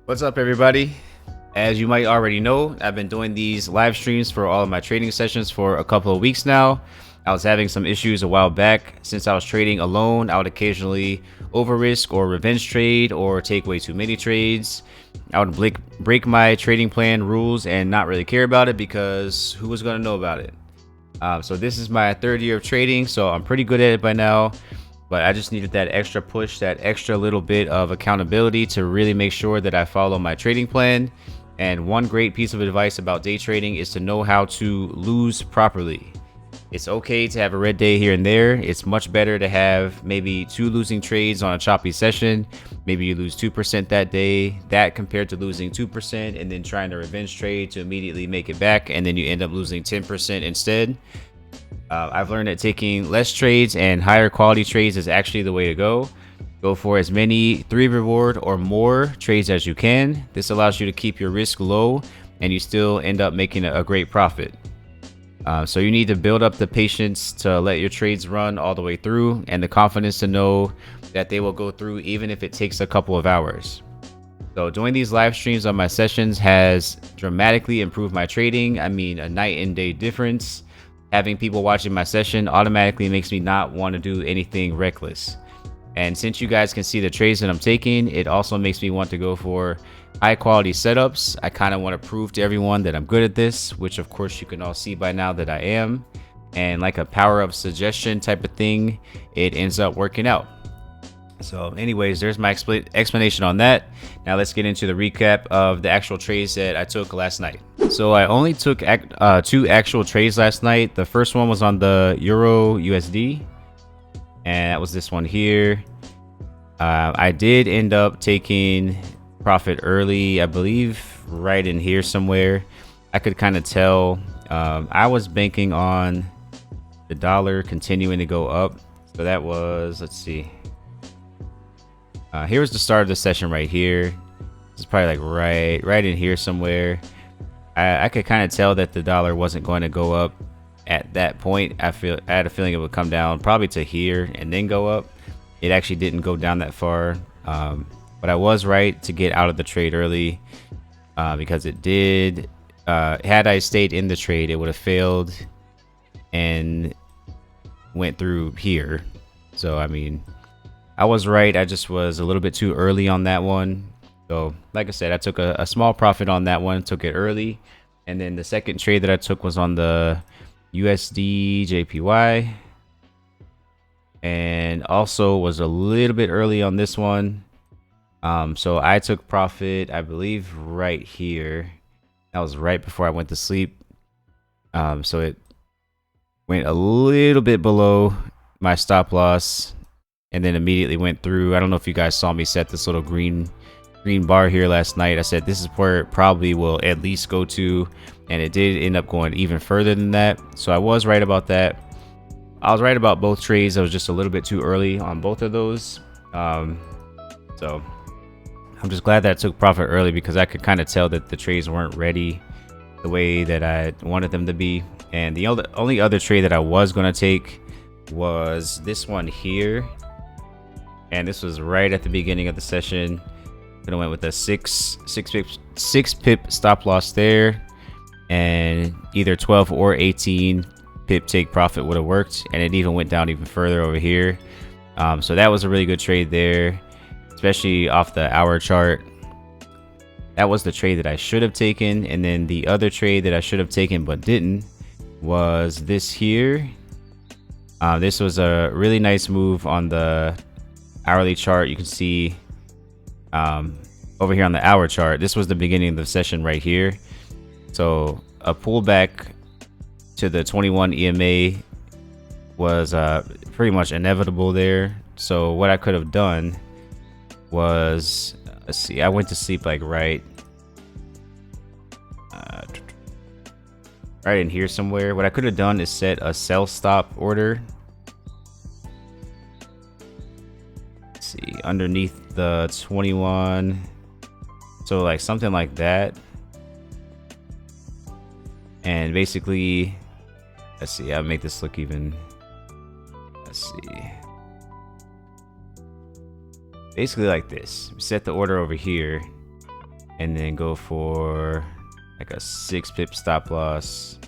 What's up, everybody? As you might already know, I've been doing these live streams for all of my trading sessions for a couple of weeks now. I was having some issues a while back. Since I was trading alone, I would occasionally over risk or revenge trade or take way too many trades. I would break my trading plan rules and not really care about it because who was going to know about it? So this is my third year of trading, so I'm pretty good at it by now. But I just needed that extra push, that extra little bit of accountability to really make sure that I follow my trading plan. And one great piece of advice about day trading is to know how to lose properly. It's okay to have a red day here and there. It's much better to have maybe 2 losing trades on a choppy session. Maybe you lose 2% that day, that compared to losing 2% and then trying to revenge trade to immediately make it back, and then you end up losing 10% instead. I've learned that taking less trades and higher quality trades is actually the way to go. Go for as many 3 reward or more trades as you can. This allows you to keep your risk low and you still end up making a great profit. So you need to build up the patience to let your trades run all the way through, and the confidence to know that they will go through even if it takes a couple of hours. So doing these live streams on my sessions has dramatically improved my trading. I mean, a night and day difference. Having people watching my session automatically makes me not want to do anything reckless. And since you guys can see the trades that I'm taking, it also makes me want to go for high quality setups. I kind of want to prove to everyone that I'm good at this, which of course you can all see by now that I am. And like a power of suggestion type of thing, it ends up working out. So anyways, there's my explanation on that. Now let's get into the recap of the actual trades that I took last night. So I only took 2 actual trades last night. The first one was on the Euro USD, and that was this one here. I did end up taking profit early, I believe right in here somewhere. I could kind of tell. I was banking on the dollar continuing to go up. So that was, let's see. Here's the start of the session right here. It's probably like right in here somewhere. I could kind of tell that the dollar wasn't going to go up at that point. I had a feeling it would come down probably to here and then go up. It actually didn't go down that far, but I was right to get out of the trade early because it did. Had I stayed in the trade, it would have failed and went through here. So I mean, I was right. I just was a little bit too early on that one. So like I said, I took a small profit on that one, took it early. And then the second trade that I took was on the USD JPY. And also was a little bit early on this one. So I took profit, I believe right here. That was right before I went to sleep. So it went a little bit below my stop loss and then immediately went through. I don't know if you guys saw me set this little green bar here last night. I said this is where it probably will at least go to, and it did end up going even further than that. So I was right about that. I was right about both trades. I was just a little bit too early on both of those. So I'm just glad that I took profit early because I could kind of tell that the trades weren't ready the way that I wanted them to be. And the only other trade that I was going to take was this one here. And this was right at the beginning of the session. Gonna went with a six pip stop loss there, and either 12 or 18 pip take profit would have worked, and it even went down even further over here. So that was a really good trade there, especially off the hour chart. That was the trade that I should have taken, and then the other trade that I should have taken but didn't was this here. This was a really nice move on the hourly chart. You can see over here on the hour chart, this was the beginning of the session right here. So a pullback to the 21 EMA was pretty much inevitable there. So what I could have done was, let's see, I went to sleep like right in here somewhere. What I could have done is set a sell stop order. Let's see, underneath the 21. So like something like that. And basically, let's see, I'll make this look even, let's see. Basically like this. Set the order over here. and then go for like a 6 pip stop loss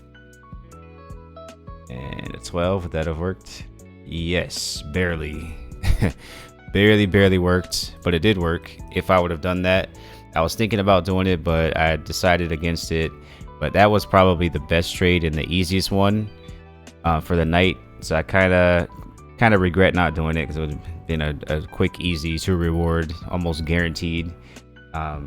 and a 12. Would that have worked? Yes, barely. barely worked, but it did work. If I would have done that, I was thinking about doing it, but I decided against it. But that was probably the best trade and the easiest one for the night. So I kind of regret not doing it, because it would have been a quick, easy to reward, almost guaranteed. But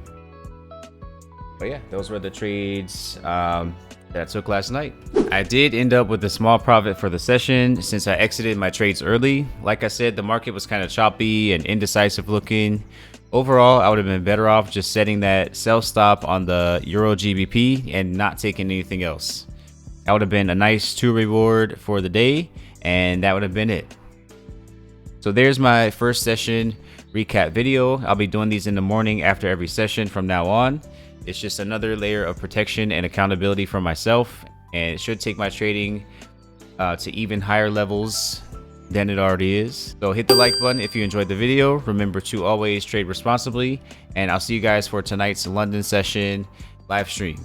yeah, those were the trades that I took last night. I did end up with a small profit for the session since I exited my trades early. Like I said, the market was kind of choppy and indecisive looking. Overall, I would have been better off just setting that sell stop on the Euro GBP and not taking anything else. That would have been a nice 2 reward for the day, and that would have been it. So there's my first session recap video. I'll be doing these in the morning after every session from now on. It's just another layer of protection and accountability for myself, and it should take my trading to even higher levels than it already is. So hit the like button if you enjoyed the video. Remember to always trade responsibly, and I'll see you guys for tonight's London session live stream.